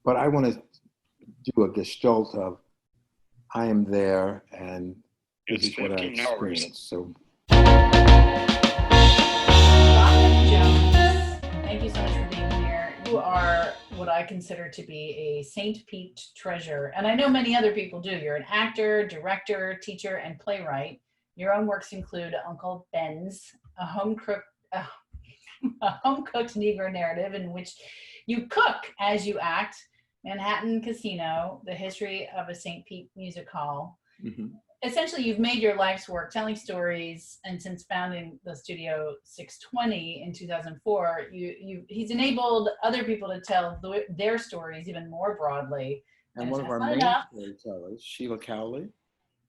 but I want to do a gestalt of I am there and this is what I experienced. So, Bob Devin Jones, thank you so much for being here. You are what I consider to be a St. Pete treasure, and I know many other people do. You're an actor, director, teacher, and playwright. Your own works include Uncle Ben's, a home cooked, a, a home cooked Negro narrative in which you cook as you act, Manhattan Casino, the history of a St. Pete music hall. mhm. Essentially you've made your life's work telling stories, and since founding the studio 620 in 2004 he's enabled other people to tell their stories even more broadly. And And if one of that's our not main enough, storytellers, Sheila Cowley,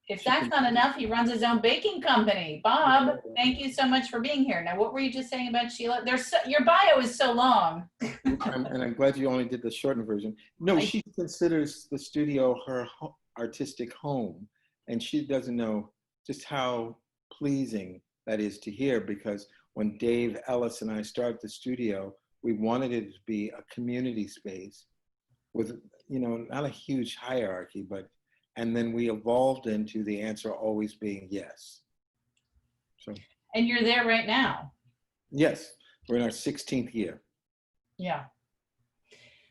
if she that's not considers enough, he runs his own baking company. Bob, thank you so much for being here. Now, what were you just saying about Sheila? Your bio is so long. and I'm glad you only did the shortened version. No, I, she considers the studio her artistic home, and she doesn't know just how pleasing that is to hear. Because when Dave Ellis and I started the studio, we wanted it to be a community space with, not a huge hierarchy, but and then we evolved into the answer always being yes. So and you're there right now. yes, we're in our 16th year. Yeah.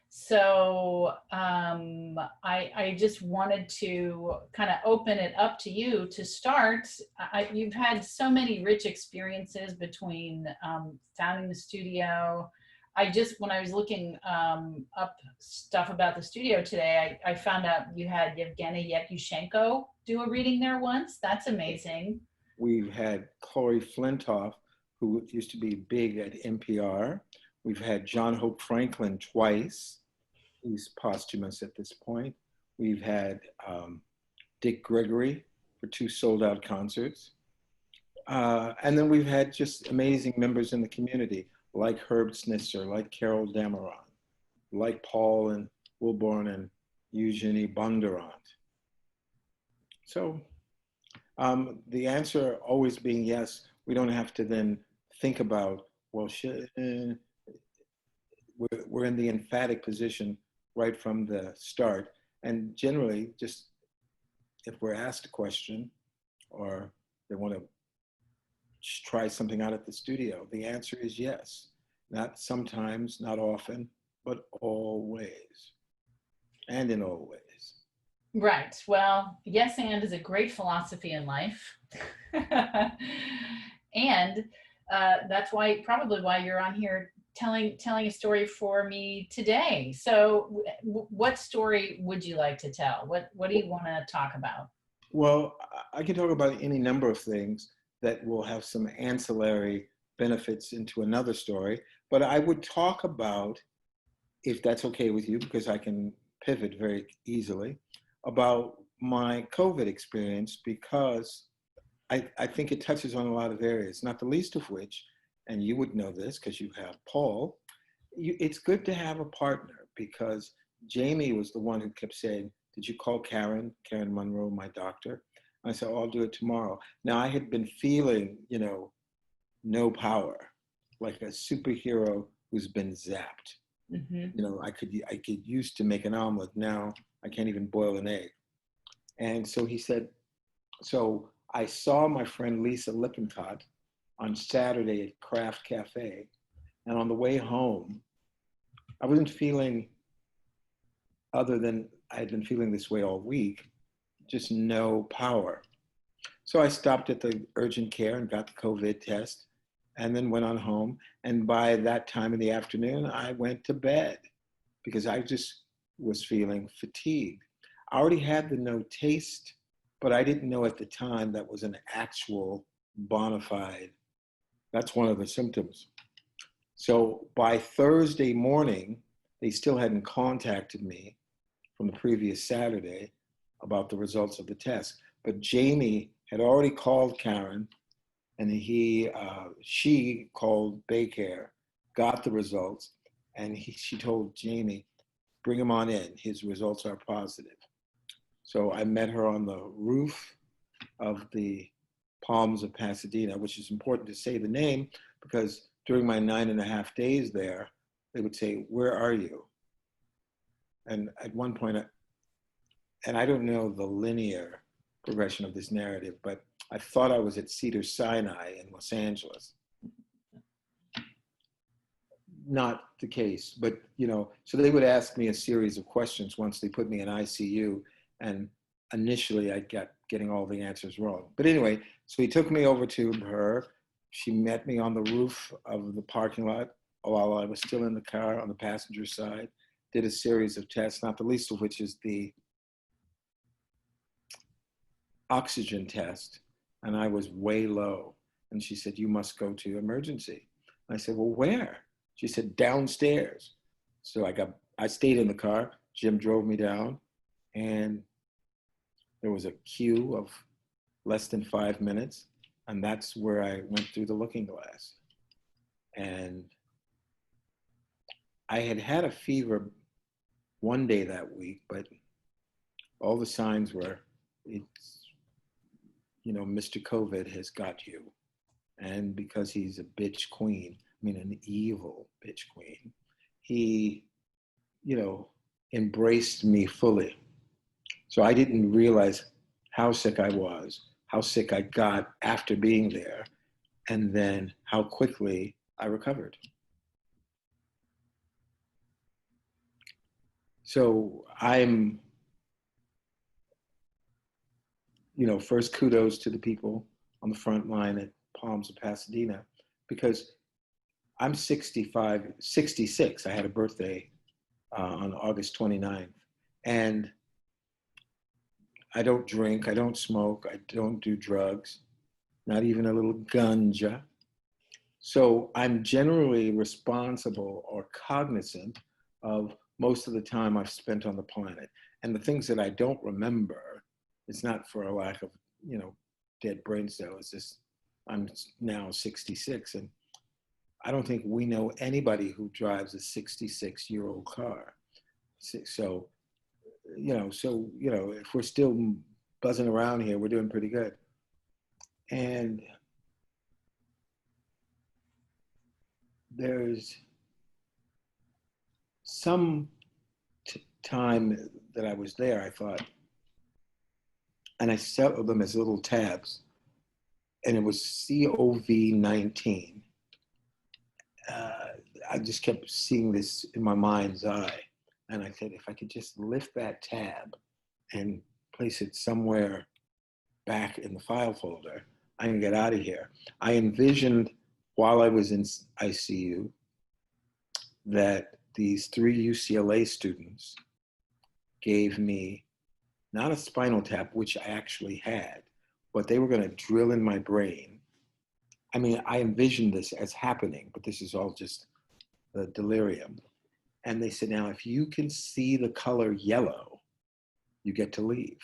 So I just wanted to kind of open it up to you to start. You've had so many rich experiences between founding the studio. When I was looking up stuff about the studio today, I found out you had Yevgeny Yevtushenko do a reading there once. That's amazing. We've had Corey Flintoff, who used to be big at NPR. We've had John Hope Franklin twice. He's posthumous at this point. We've had Dick Gregory for 2 sold-out concerts. And then we've had just amazing members in the community, like Herb Snitzer, like Carol Dameron, like Paul and Wilborn and Eugenie Bondurant. So the answer always being yes, we don't have to then think about, well, we're in the emphatic position right from the start. And generally, just if we're asked a question or they want to try something out at the studio, the answer is yes. Not sometimes, not often, but always, and in all ways. Right. Well, yes, and is a great philosophy in life. And that's probably why you're on here telling a story for me today. So, what story would you like to tell? What do you want to talk about? Well, I can talk about any number of things that will have some ancillary benefits into another story, but I would talk about, if that's okay with you, because I can pivot very easily, about my COVID experience, because I think it touches on a lot of areas, not the least of which, and you would know this because you have Paul, it's good to have a partner, because Jamie was the one who kept saying, did you call Karen Monroe, my doctor? I said, oh, I'll do it tomorrow. Now I had been feeling, no power, like a superhero who's been zapped. Mm-hmm. I could used to make an omelet. Now I can't even boil an egg. And so he said, so I saw my friend Lisa Lippincott on Saturday at Craft Cafe. And on the way home, I wasn't feeling, other than I had been feeling this way all week, just no power. So I stopped at the urgent care and got the COVID test and then went on home. And by that time in the afternoon, I went to bed because I just was feeling fatigued. I already had the no taste, but I didn't know at the time that was an actual bona fide. That's one of the symptoms. So by Thursday morning, they still hadn't contacted me from the previous Saturday about the results of the test. But Jamie had already called Karen, and she called Baycare, got the results, and she told Jamie, bring him on in. His results are positive. So I met her on the roof of the Palms of Pasadena, which is important to say the name because during my 9.5 days there, they would say, where are you? And at one point, and I don't know the linear progression of this narrative, but I thought I was at Cedars-Sinai in Los Angeles. Not the case, but so they would ask me a series of questions once they put me in ICU, and initially I kept getting all the answers wrong. But anyway, so he took me over to her. She met me on the roof of the parking lot while I was still in the car on the passenger side, did a series of tests, not the least of which is the oxygen test, and I was way low. And she said, "You must go to emergency." And I said, "Well, where?" She said, "Downstairs." So I stayed in the car. Jim drove me down, and there was a queue of less than 5 minutes. And that's where I went through the looking glass. And I had had a fever one day that week, but all the signs were, Mr. COVID has got you. And because he's a bitch queen, an evil bitch queen, he, embraced me fully. So I didn't realize how sick I was, how sick I got after being there, and then how quickly I recovered. So I'm, first kudos to the people on the front line at Palms of Pasadena, because I'm 66. I had a birthday on August 29th. And I don't drink, I don't smoke, I don't do drugs, not even a little ganja. So I'm generally responsible or cognizant of most of the time I've spent on the planet. And the things that I don't remember, it's not for a lack of, dead brain cells. It's just, I'm now 66, and I don't think we know anybody who drives a 66-year-old car. So, if we're still buzzing around here, we're doing pretty good. And there's some time that I was there, I thought, and I settled them as little tabs, and it was COVID-19. I just kept seeing this in my mind's eye. And I said, if I could just lift that tab and place it somewhere back in the file folder, I can get out of here. I envisioned while I was in ICU that these 3 UCLA students gave me not a spinal tap, which I actually had, but they were going to drill in my brain. I envisioned this as happening, but this is all just the delirium. And they said, now, if you can see the color yellow, you get to leave.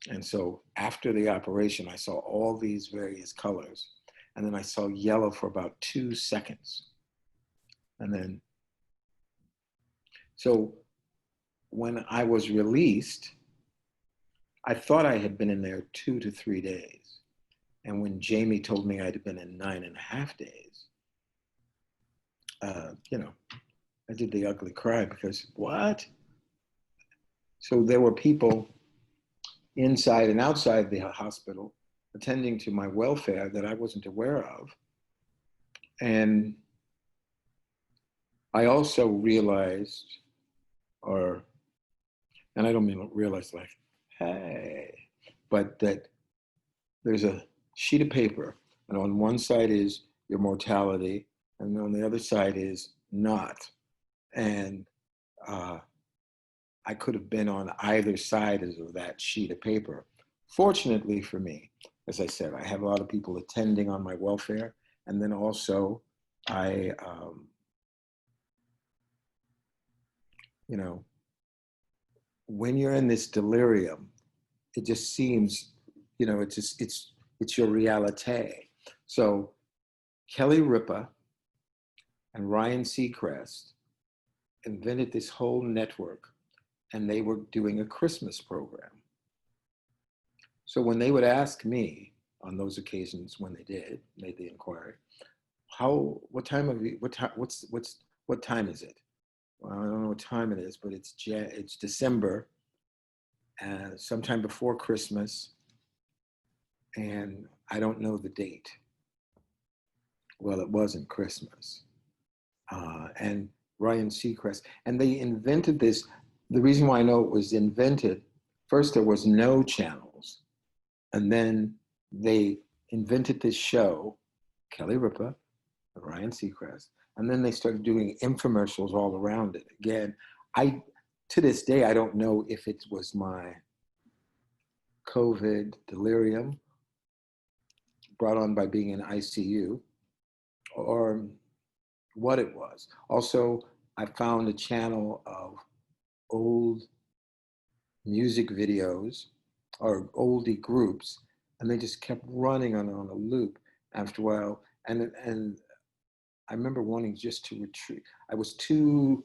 And so after the operation, I saw all these various colors. And then I saw yellow for about 2 seconds. And then, so when I was released, I thought I had been in there 2 to 3 days. And when Jamie told me I'd been in 9.5 days, I did the ugly cry, because what? So there were people inside and outside the hospital attending to my welfare that I wasn't aware of. And I also realized, and I don't mean realize like, hey, but that there's a sheet of paper, and on one side is your mortality, and on the other side is not. And I could have been on either side of that sheet of paper. Fortunately for me, as I said, I have a lot of people attending on my welfare, and then also I, when you're in this delirium, it just seems, it's your reality. So Kelly Ripa and Ryan Seacrest invented this whole network, and they were doing a Christmas program. So when they would ask me on those occasions, when they made the inquiry, what time is it? well, I don't know what time it is, but it's December, sometime before Christmas, and I don't know the date. Well, it wasn't Christmas. And Ryan Seacrest, and they invented this. The reason why I know it was invented, first there was no channels, and then they invented this show, Kelly Ripa, Ryan Seacrest, and then they started doing infomercials all around it. Again, to this day, I don't know if it was my COVID delirium brought on by being in ICU or what it was. Also, I found a channel of old music videos or oldie groups, and they just kept running on a loop after a while. And I remember wanting just to retreat. I was too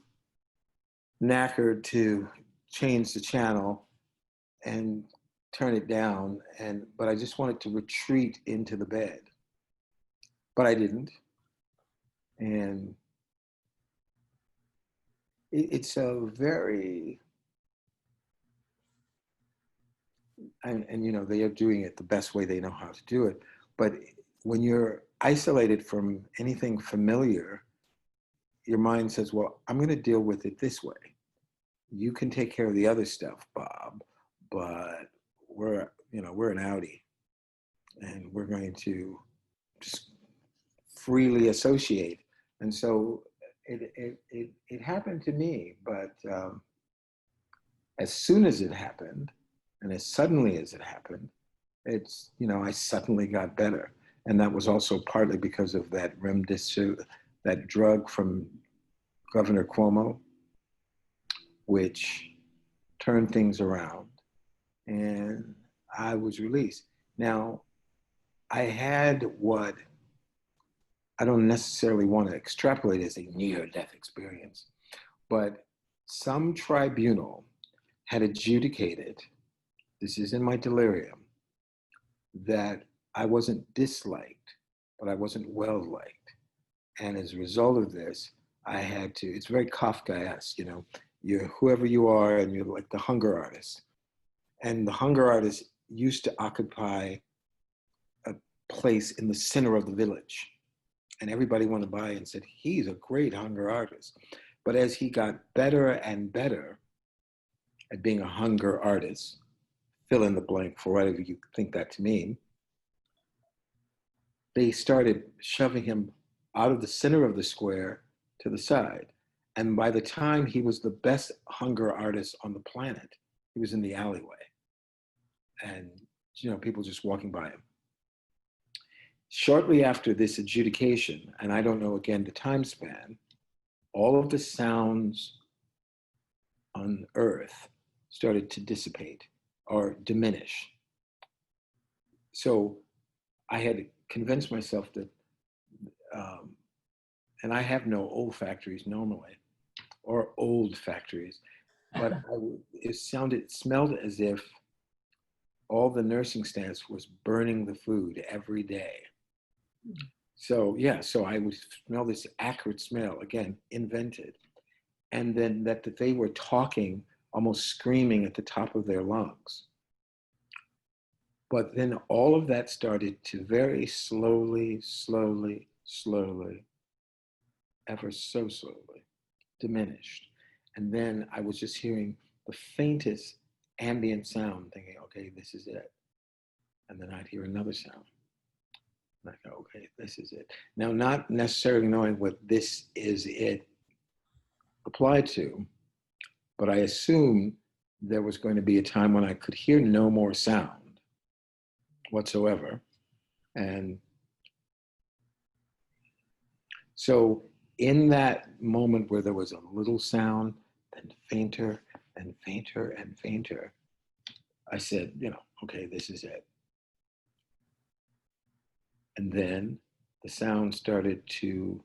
knackered to change the channel and turn it down, but I just wanted to retreat into the bed, but I didn't. And it's a very, and you know, they are doing it the best way they know how to do it. But when you're isolated from anything familiar, your mind says, well, I'm going to deal with it this way. You can take care of the other stuff, Bob, but we're an outie, and we're going to just freely associate. And so it happened to me, but as soon as it happened, and as suddenly as it happened, I suddenly got better. And that was also partly because of that remdesivir, that drug from Governor Cuomo, which turned things around, and I was released. Now, I had what I don't necessarily want to extrapolate as a near-death experience, but some tribunal had adjudicated, this is in my delirium, that I wasn't disliked, but I wasn't well-liked. And as a result of this, I had to, it's very Kafkaesque, you're whoever you are, and you're like the hunger artist. And the hunger artist used to occupy a place in the center of the village. And everybody went by and said, he's a great hunger artist. But as he got better and better at being a hunger artist, fill in the blank for whatever you think that to mean, they started shoving him out of the center of the square to the side. And by the time he was the best hunger artist on the planet, he was in the alleyway. And, people just walking by him. Shortly after this adjudication, and I don't know again the time span, all of the sounds on Earth started to dissipate or diminish. So I had convinced myself that, and I have no olfactories normally, or old factories, but it smelled as if all the nursing staff was burning the food every day. So I would smell this acrid smell, again, invented. And then that they were talking, almost screaming at the top of their lungs. But then all of that started to very slowly, ever so slowly, diminished. And then I was just hearing the faintest ambient sound, thinking, okay, this is it. And then I'd hear another sound. And I go, okay, this is it. Now, not necessarily knowing what this is it applied to, but I assumed there was going to be a time when I could hear no more sound whatsoever. And so in that moment where there was a little sound, then fainter and fainter and fainter, I said, okay, this is it. And then the sound started to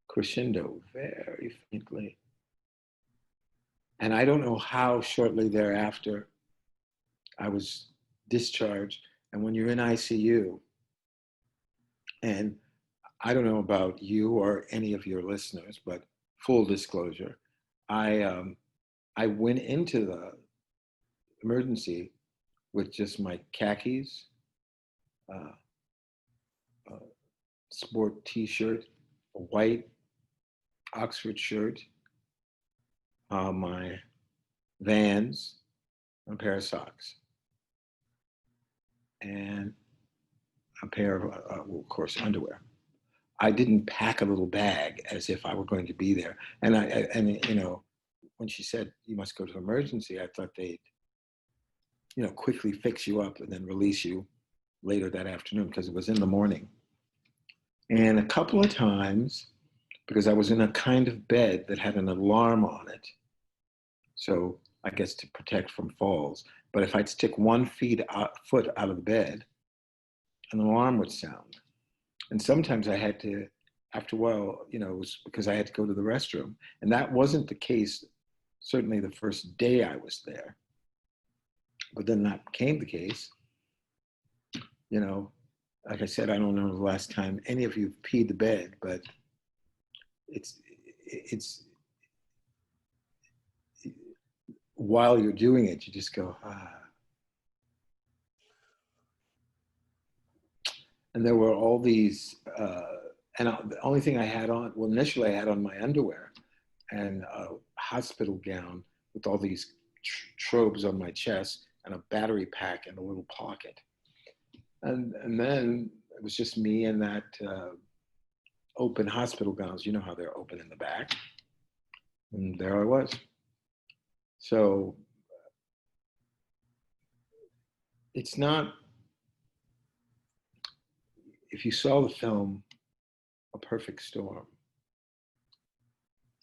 crescendo very faintly. And I don't know how shortly thereafter I was discharged. And when you're in ICU, and I don't know about you or any of your listeners, but full disclosure, I went into the emergency with just my khakis, uh, uh, sport T-shirt, a white Oxford shirt, my Vans, a pair of socks, and a pair of, well, of course, underwear. I didn't pack a little bag as if I were going to be there. And you know, when she said you must go to emergency, I thought they'd, you know, quickly fix you up and then release you later that afternoon because it was in the morning. And a couple of times, because I was in a kind of bed that had an alarm on it, so I guess to protect from falls. But if I'd stick foot out of the bed, an alarm would sound. And sometimes I had to, after a while, you know, it was because I had to go to the restroom. And that wasn't the case, certainly the first day I was there. But then that became the case. You know, like I said, I don't know the last time any of you peed the bed, but it's while you're doing it, you just go, ah. And there were all these, and the only thing I had on, well, initially I had on my underwear and a hospital gown with all these tropes on my chest and a battery pack in a little pocket. And then it was just me and that open hospital gowns. You know how they're open in the back. And there I was. So it's not, if you saw the film, A Perfect Storm,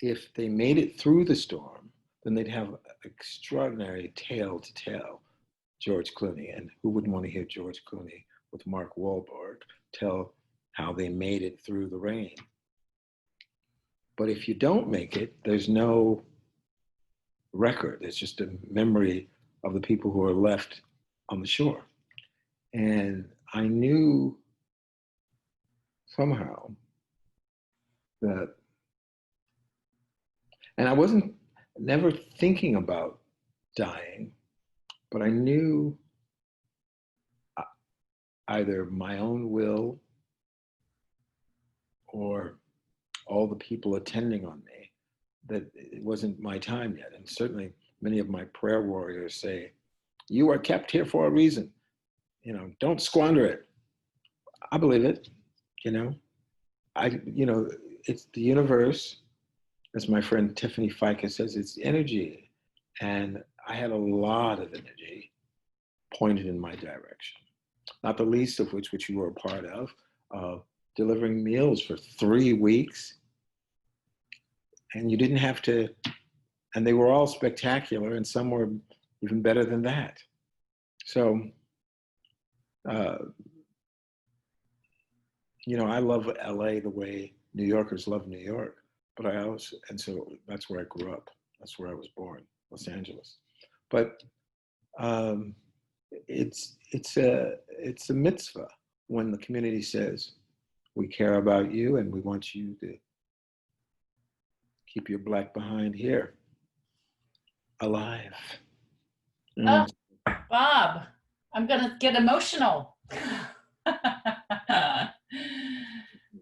if they made it through the storm, then they'd have an extraordinary tale to tell. George Clooney, and who wouldn't want to hear George Clooney with Mark Wahlberg tell how they made it through the rain? But if you don't make it, there's no record. It's just a memory of the people who are left on the shore. And I knew somehow that, and I wasn't never thinking about dying, but I knew either my own will or all the people attending on me that it wasn't my time yet. And certainly many of my prayer warriors say, you are kept here for a reason. You know, don't squander it. I believe it, you know. You know, it's the universe, as my friend Tiffany Ficus says, it's energy. And I had a lot of energy pointed in my direction, not the least of which you were a part of, delivering meals for 3 weeks. And you didn't have to, and they were all spectacular, and some were even better than that. So, you know, I love LA the way New Yorkers love New York, but I also, and so that's where I grew up. That's where I was born, Los Angeles. But it's a mitzvah when the community says, we care about you and we want you to keep your black behind here alive. Oh, Bob, I'm gonna get emotional.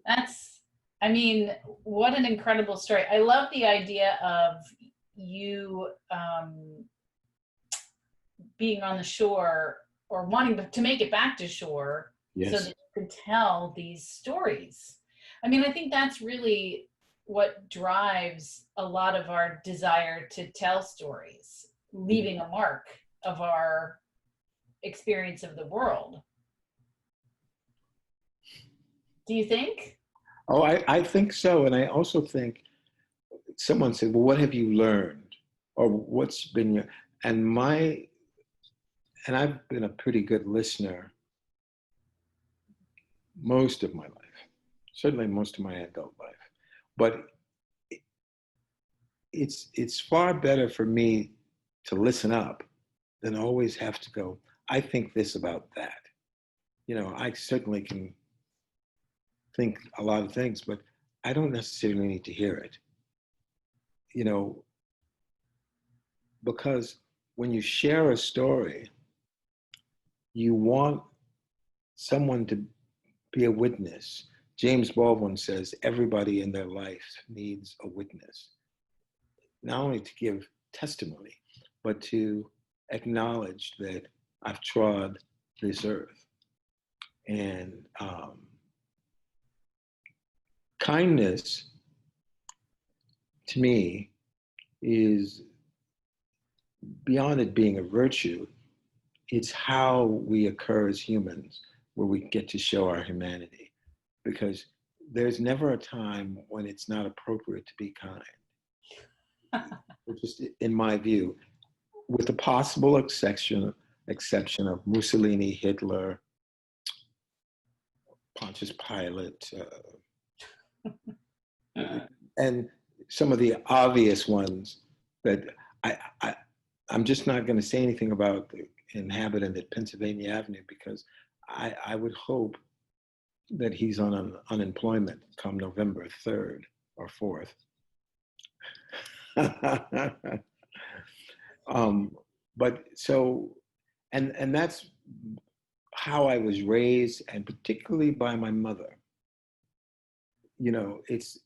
That's, I mean, what an incredible story. I love the idea of you being on the shore or wanting to make it back to shore. Yes. So that you could tell these stories. I mean, I think that's really what drives a lot of our desire to tell stories, leaving a mark of our experience of the world. Do you think? Oh, I think so. And I also think someone said, well, what have you learned? Or what's been your, and I've been a pretty good listener most of my life, certainly most of my adult life. But it's far better for me to listen up than always have to go, I think this about that. You know, I certainly can think a lot of things, but I don't necessarily need to hear it. You know, because when you share a story, you want someone to be a witness. James Baldwin says everybody in their life needs a witness, not only to give testimony, but to acknowledge that I've trod this earth. And kindness, to me, is beyond it being a virtue, it's how we occur as humans where we get to show our humanity. Because there's never a time when it's not appropriate to be kind. Just in my view, with the possible exception of Mussolini, Hitler, Pontius Pilate, and some of the obvious ones that I'm just not going to say anything about the inhabitant at Pennsylvania Avenue, because I would hope that he's on unemployment come November 3rd or 4th. But so, and that's how I was raised, and particularly by my mother. You know, it's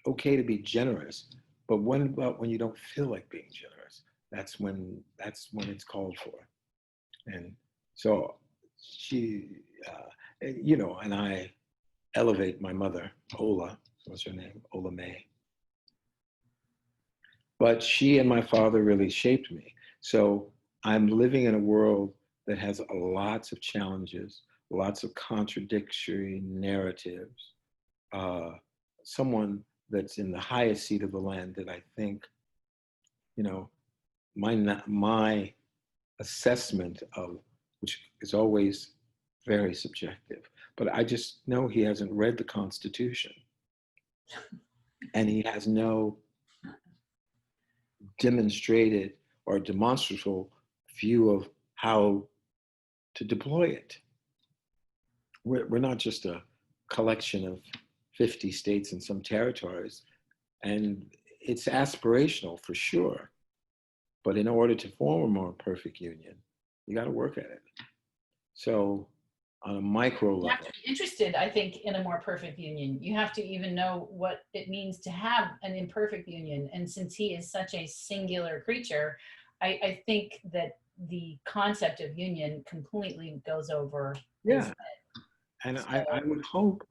okay to be generous, but when about when you don't feel like being generous? That's when it's called for. And so she, you know, and I elevate my mother, Ola, what's her name? Ola May. But she and my father really shaped me. So I'm living in a world that has lots of challenges, lots of contradictory narratives. Someone that's in the highest seat of the land that I think, you know, my assessment of, which is always very subjective, but I just know he hasn't read the Constitution, and he has no demonstrated or demonstrable view of how to deploy it. We're not just a collection of 50 states and some territories, and it's aspirational for sure. But in order to form a more perfect union, you got to work at it. So on a micro level. You have to be interested, I think, in a more perfect union. You have to even know what it means to have an imperfect union. And since he is such a singular creature, I think that the concept of union completely goes over his head. And so, I would hope.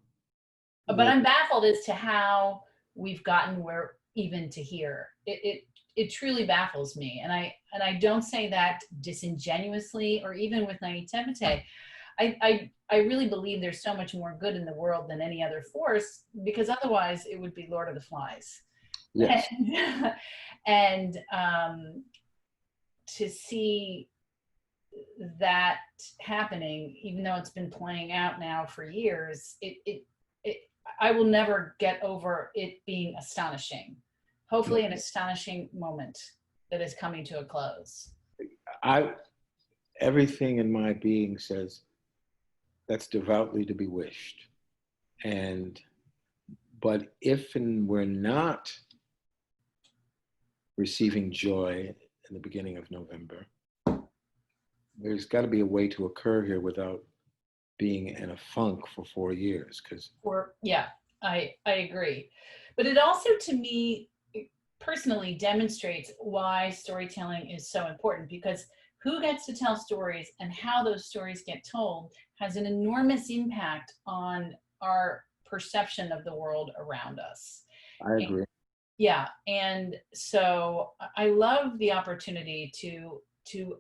But I'm baffled as to how we've gotten where even to here. It truly baffles me. And I don't say that disingenuously or even with naivete. I really believe there's so much more good in the world than any other force, because otherwise it would be Lord of the Flies. Yes. And to see that happening, even though it's been playing out now for years, I will never get over it being astonishing. Hopefully an astonishing moment that is coming to a close. Everything in my being says that's devoutly to be wished. But if and we're not receiving joy in the beginning of November, there's got to be a way to occur here without being in a funk for 4 years. Yeah, I agree. But it also, to me, personally demonstrates why storytelling is so important, because who gets to tell stories and how those stories get told has an enormous impact on our perception of the world around us. I agree. And so I love the opportunity to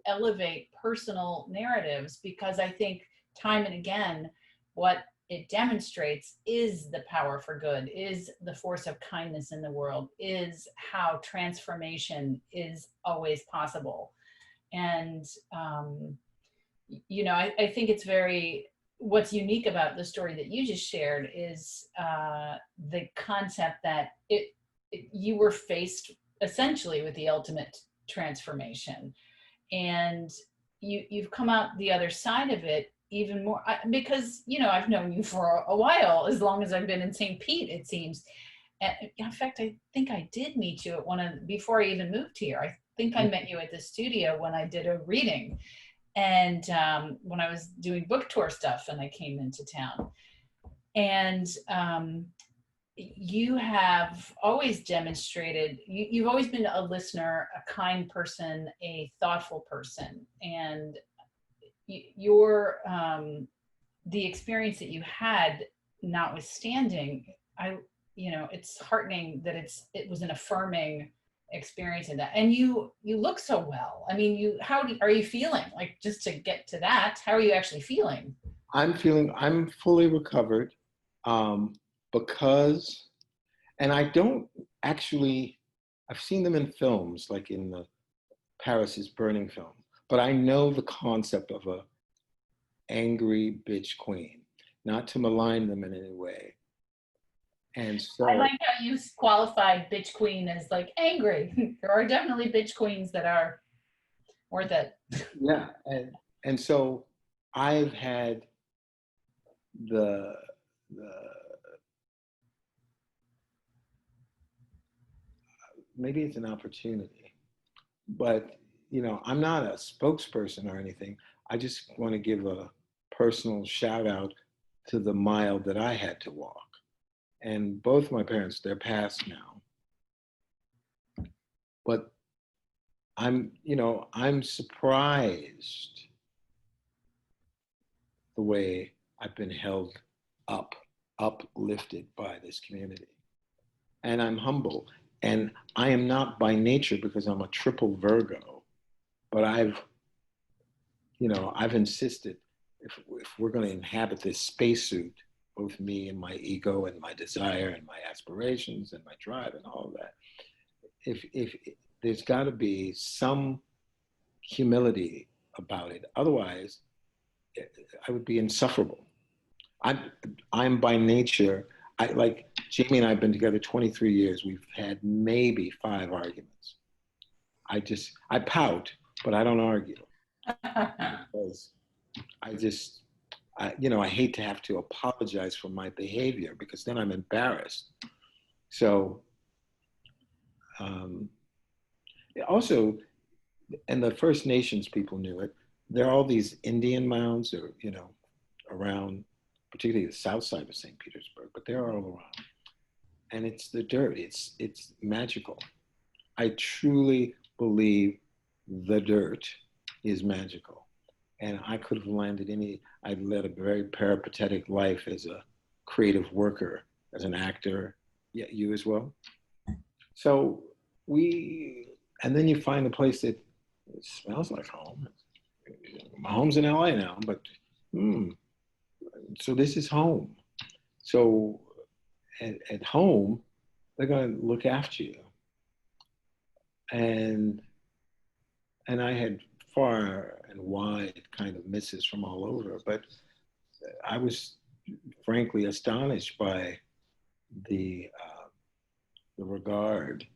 elevate personal narratives, because I think time and again, what it demonstrates is the power for good, is the force of kindness in the world, is how transformation is always possible. And, you know, I think it's what's unique about the story that you just shared is the concept that you were faced essentially with the ultimate transformation. And you've come out the other side of it even more, because, you know, I've known you for a while, as long as I've been in St. Pete, it seems. And in fact, I think I did meet you at before I even moved here. I think I met you at the studio when I did a reading. And when I was doing book tour stuff and I came into town. And you have always demonstrated, you've always been a listener, a kind person, a thoughtful person. And your, the experience that you had notwithstanding, it's heartening that it was an affirming experience in that. And you look so well. I mean, are you feeling? Like, just to get to that, how are you actually feeling? I'm fully recovered, because, and I don't actually, I've seen them in films, like in the Paris is Burning film, but I know the concept of a angry bitch queen, not to malign them in any way. And so I like how you qualified bitch queen as like angry. There are definitely bitch queens that are worth it. yeah, and so I've had the maybe it's an opportunity, but I'm not a spokesperson or anything. I just want to give a personal shout out to the mile that I had to walk. And both my parents, they're passed now. But I'm surprised the way I've been held uplifted by this community. And I'm humble. And I am not by nature, because I'm a triple Virgo, but I've insisted, if we're going to inhabit this spacesuit, both me and my ego and my desire and my aspirations and my drive and all of that, if there's got to be some humility about it. Otherwise, I would be insufferable. I'm by nature, like Jamie and I have been together 23 years. We've had maybe 5 arguments. I pout, but I don't argue. Because I hate to have to apologize for my behavior, because then I'm embarrassed. So, also, and the First Nations people knew it, there are all these Indian mounds, or, around, particularly the south side of St. Petersburg, but they're all around. And it's the dirt, it's magical. I truly believe the dirt is magical. And I could have landed I've led a very peripatetic life as a creative worker, as an actor. Yeah, you as well. So and then you find a place that smells like home. My home's in LA now, but so this is home. So at home, they're going to look after you. And I had far and wide kind of misses from all over, but I was frankly astonished by the regard.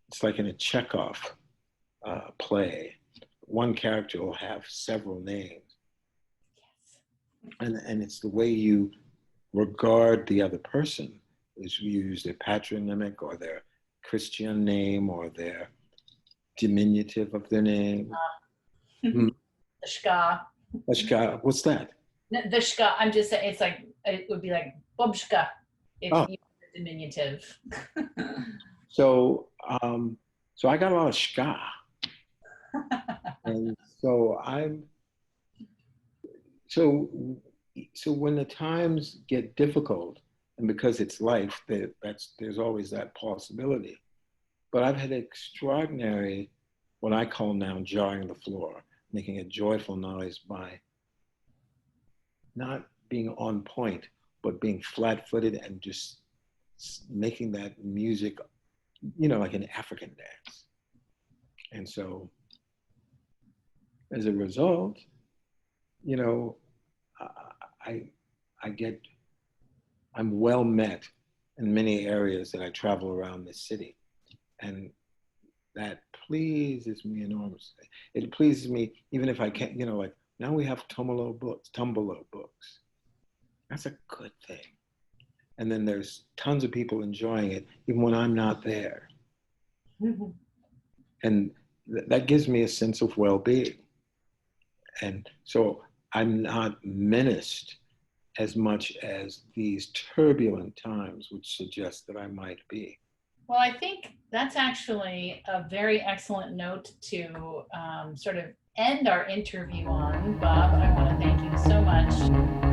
It's like in a Chekhov play. One character will have several names. And it's the way you regard the other person, is you use their patronymic or their Christian name or their diminutive of their name. The shka. What's that? The shka, I'm just saying, it would be like Bobshka if you were diminutive. So I got a lot of shka. And so so when the times get difficult, and because it's life, there's always that possibility. But I've had extraordinary, what I call now jarring the floor, making a joyful noise by not being on point, but being flat-footed and just making that music, like an African dance. And so as a result, I'm well met in many areas that I travel around this city. And that pleases me enormously. It pleases me even if I can't, like now we have Tumblr books. That's a good thing. And then there's tons of people enjoying it, even when I'm not there. And that gives me a sense of well-being. And so I'm not menaced as much as these turbulent times would suggest that I might be. Well, I think that's actually a very excellent note to sort of end our interview on. Bob, I want to thank you so much.